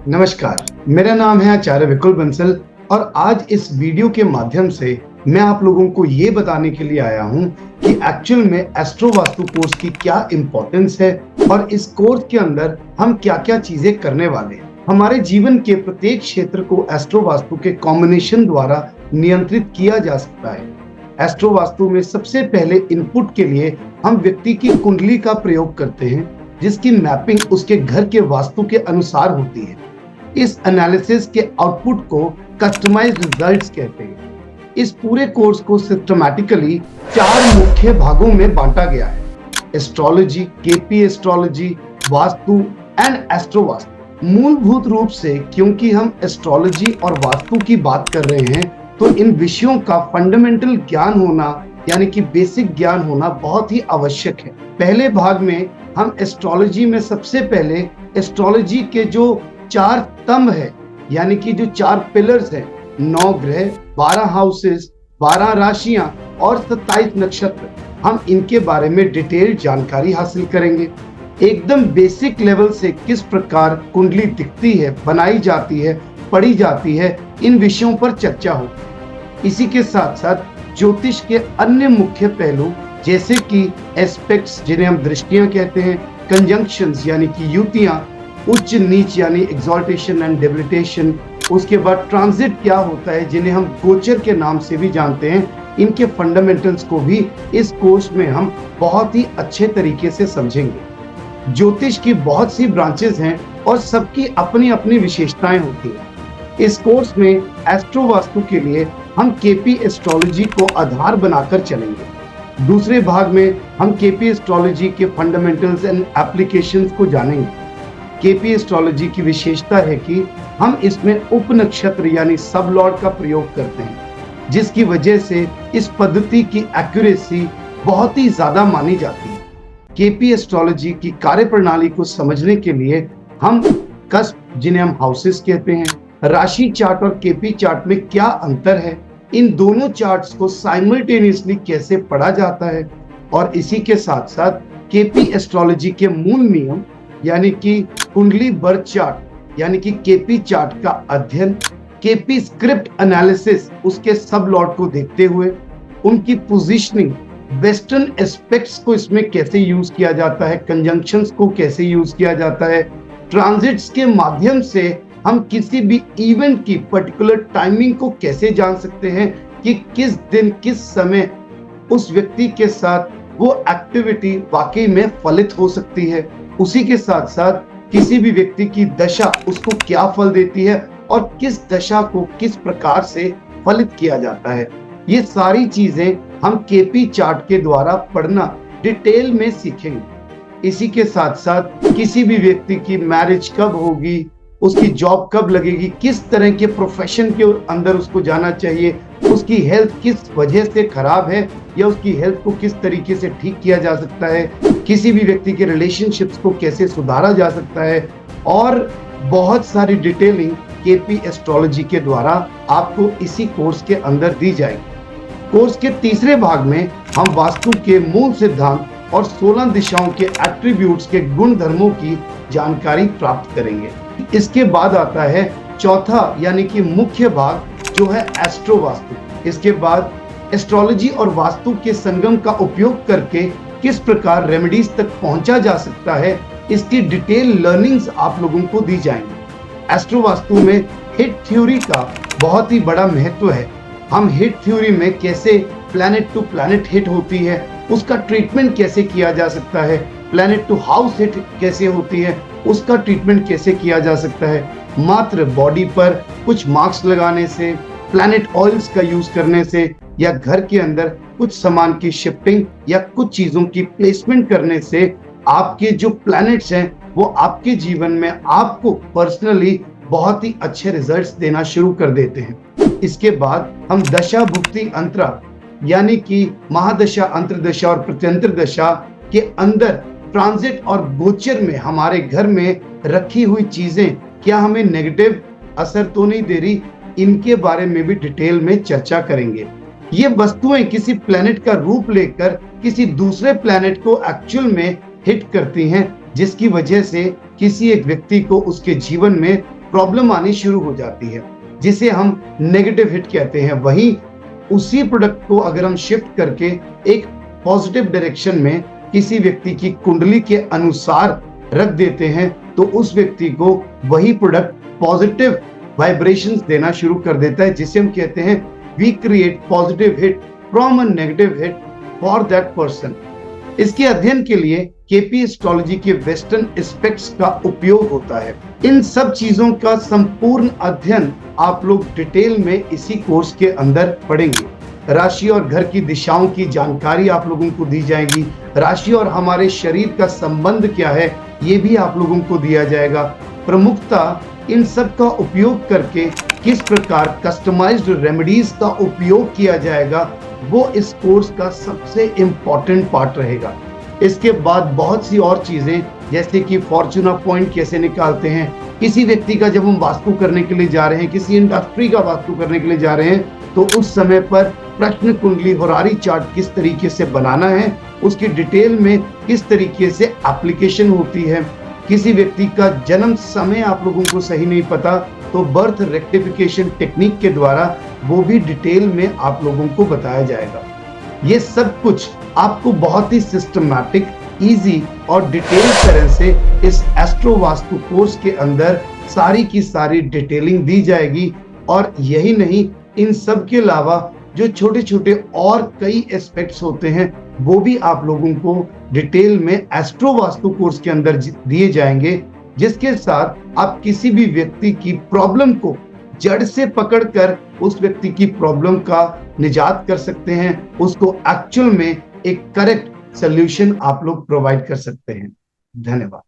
नमस्कार, मेरा नाम है आचार्य विकुल बंसल और आज इस वीडियो के माध्यम से मैं आप लोगों को ये बताने के लिए आया हूँ कि एक्चुअल में एस्ट्रो वास्तु कोर्स की क्या इम्पोर्टेंस है और इस कोर्स के अंदर हम क्या क्या चीजें करने वाले हैं। हमारे जीवन के प्रत्येक क्षेत्र को एस्ट्रो वास्तु के कॉम्बिनेशन द्वारा नियंत्रित किया जा सकता है। एस्ट्रो वास्तु में सबसे पहले इनपुट के लिए हम व्यक्ति की कुंडली का प्रयोग करते हैं, जिसकी मैपिंग उसके घर के वास्तु के अनुसार होती है। इस एनालिसिस के आउटपुट को कस्टमाइज्ड रिजल्ट्स कहते हैं। इस पूरे कोर्स को सिस्टमैटिकली 4 मुख्य भागों में बांटा गया है: astrology, KP astrology, vastu and astro vastu. मूलभूत रूप से क्योंकि हम एस्ट्रोलॉजी और वास्तु की बात कर रहे हैं, तो इन विषयों का फंडामेंटल ज्ञान होना यानी कि बेसिक ज्ञान होना बहुत ही आवश्यक है। पहले भाग में हम एस्ट्रोलॉजी में सबसे पहले एस्ट्रोलॉजी के जो 4 स्तंभ है यानी कि जो 4 पिलर्स हैं, 9 ग्रह, 12 हाउसेस, 12 राशियां और 27 नक्षत्र, हम इनके बारे में डिटेल जानकारी हासिल करेंगे। एकदम बेसिक लेवल से किस प्रकार कुंडली दिखती है, बनाई जाती है, पढ़ी जाती है, इन विषयों पर चर्चा होगी। इसी के साथ साथ ज्योतिष के अन्य मुख्य पहलू जैसे कि एस्पेक्ट्स जिन्हें हम दृष्टियां कहते हैं, कंजंक्शंस यानी कि युतियां, उच्च नीच यानी एक्सॉल्टेशन एंड डेबिलिटेशन, उसके बाद ट्रांजिट क्या होता है जिन्हें हम गोचर के नाम से भी जानते हैं, इनके फंडामेंटल्स को भी इस कोर्स में हम बहुत ही अच्छे तरीके से समझेंगे। ज्योतिष की बहुत सी ब्रांचेस हैं और सबकी अपनी अपनी विशेषताएं होती हैं। इस कोर्स में एस्ट्रो वास्तु के लिए हम केपी एस्ट्रोलॉजी को आधार बनाकर चलेंगे। दूसरे भाग में हम केपी एस्ट्रोलॉजी के फंडामेंटल्स एंड एप्लीकेशंस को जानेंगे। केपी एस्ट्रोलॉजी की विशेषता है कि हम इसमें उप नक्षत्र यानी सब लॉर्ड का प्रयोग करते हैं, जिसकी वजह से इस पद्धति की एक्यूरेसी बहुत ही ज्यादा मानी जाती है। केपी एस्ट्रोलॉजी की कार्यप्रणाली को समझने के लिए हम कस्प जिन्हें हम हाउसेस कहते हैं, राशि चार्ट और केपी चार्ट में क्या अंतर है, इन दोनों चार्ट्स को साइमल्टेनियसली कैसे पढ़ा जाता है, और इसी के साथ साथ केपी एस्ट्रोलॉजी के मूल नियम यानी कि कुंडली बर्थ चार्ट यानी कि केपी चार्ट का अध्ययन, केपी स्क्रिप्ट एनालिसिस, उसके सब लॉर्ड को देखते हुए उनकी पोजीशनिंग, वेस्टर्न एस्पेक्ट्स को इसमें कैसे यूज किया जाता है, कंजंक्शंस को कैसे यूज किया जाता है, ट्रांजिट्स के माध्यम से हम किसी भी इवेंट की पर्टिकुलर टाइमिंग को कैसे जान सकते हैं कि किस दिन किस समय उस व्यक्ति के साथ वो एक्टिविटी वाकई में फलित हो सकती है। उसी के साथ साथ किसी भी व्यक्ति की दशा उसको क्या फल देती है और किस दशा को किस प्रकार से फलित किया जाता है, ये सारी चीजें हम केपी चार्ट के द्वारा पढ़ना डिटेल में सीखेंगे। इसी के साथ साथ किसी भी व्यक्ति की मैरिज कब होगी, उसकी जॉब कब लगेगी, किस तरह के प्रोफेशन के अंदर उसको जाना चाहिए, उसकी हेल्थ किस वजह से खराब है या उसकी हेल्थ को किस तरीके से ठीक किया जा सकता है, किसी भी व्यक्ति के रिलेशनशिप्स को कैसे सुधारा जा सकता है, और बहुत सारी डिटेलिंग केपी एस्ट्रोलॉजी के द्वारा आपको इसी कोर्स के अंदर दी जाएगी। कोर्स के तीसरे भाग में हम वास्तु के मूल सिद्धांत और 16 दिशाओं के एट्रीब्यूट्स के गुण धर्मों की जानकारी प्राप्त करेंगे। इसके बाद आता है चौथा यानी कि मुख्य भाग जो है एस्ट्रो वास्तु। इसके बाद एस्ट्रोलॉजी और वास्तु के संगम का उपयोग करके किस प्रकार रेमेडीज तक पहुंचा जा सकता है, इसकी डिटेल लर्निंग्स आप लोगों को दी जाएंगी। एस्ट्रो वास्तु में हिट थ्योरी का बहुत ही बड़ा महत्व है। हम हिट थ्योरी में कैसे प्लैनेट टू प्लैनेट हिट होती है, उसका ट्रीटमेंट कैसे किया जा सकता है, प्लैनेट टू हाउस हिट कैसे होती है, उसका ट्रीटमेंट कैसे किया जा सकता है, मात्र बॉडी पर कुछ मार्क्स लगाने से, प्लैनेट ऑयल्स का यूज करने से, या घर के अंदर कुछ सामान की शिफ्टिंग या कुछ चीजों की प्लेसमेंट करने से आपके जो प्लैनेट्स हैं वो आपके जीवन में आपको पर्सनली बहुत ही अच्छे रिजल्ट्स देना शुरू कर देते हैं। इसके बाद हम दशा भुक्ति अंतरा यानी कि महादशा, अंतरदशा और प्रत्यंतर दशा के अंदर ट्रांजिट और गोचर में हमारे घर में रखी हुई चीजें क्या हमें नेगेटिव असर तो नहीं दे रही, इनके बारे में भी डिटेल में चर्चा करेंगे। ये वस्तुएं किसी प्लैनेट का रूप लेकर किसी दूसरे प्लैनेट को एक्चुअल में हिट करती हैं, जिसकी वजह से किसी एक व्यक्ति को उसके जीवन में प्रॉब्लम आनी शुरू हो जाती है, जिसे हम नेगेटिव हिट कहते हैं। वहीं उसी प्रोडक्ट को अगर हम शिफ्ट करके एक पॉजिटिव डायरेक्शन में किसी व्यक्ति की कुंडली के अनुसार रख देते हैं, तो उस व्यक्ति को वही प्रोडक्ट पॉजिटिव वाइब्रेशंस देना शुरू कर देता है, जिसे हम कहते हैं we create positive hit from a negative hit for that person. इसके अध्ययन के लिए केपी एस्ट्रोलॉजी के वेस्टर्न एस्पेक्ट्स का उपयोग होता है। इन सब चीजों का संपूर्ण अध्ययन आप लोग डिटेल में इसी कोर्स के अंदर पढ़ेंगे। राशि और घर की दिशाओं की जानकारी आप लोगों को दी जाएगी। राशि और हमारे शरीर का संबंध क्या है, ये भी आप लोगों को दिया जाएगा। प्रमुखतः इन सब का उपयोग करके किस प्रकार कस्टमाइज्ड रेमेडीज का उपयोग किया जाएगा, वो इस कोर्स का सबसे इम्पोर्टेंट पार्ट रहेगा। इसके बाद बहुत सी और चीजें, जैसे कि फॉर्चूना पॉइंट कैसे निकालते हैं, किसी व्यक्ति का जब हम वास्तु करने के लिए जा रहे हैं, किसी इंडस्ट्री का वास्तु करने के लिए जा रहे हैं, तो उस समय पर प्रश्न कुंडली होरारी चार्ट किस तरीके से बनाना है, उसकी डिटेल में किस तरीके से एप्लीकेशन होती है। किसी व्यक्ति का जन्म समय आप लोगों को सही नहीं पता, तो बर्थ रेक्टिफिकेशन टेक्निक के द्वारा वो भी डिटेल में आप लोगों को बताया जाएगा। ये सब कुछ आपको बहुत ही सिस्टमैटिक, इजी और डिटेल तरह से इस एस्ट्रो वास्तु कोर्स के अंदर सारी की सारी डिटेलिंग दी जाएगी। और यही नहीं, इन सब के अलावा जो छोटे छोटे और कई एस्पेक्ट्स होते हैं, वो भी आप लोगों को डिटेल में एस्ट्रो वास्तु कोर्स के अंदर दिए जाएंगे, जिसके साथ आप किसी भी व्यक्ति की प्रॉब्लम को जड़ से पकड़कर उस व्यक्ति की प्रॉब्लम का निजात कर सकते हैं, उसको एक्चुअल में एक करेक्ट सॉल्यूशन आप लोग प्रोवाइड कर सकते हैं। धन्यवाद।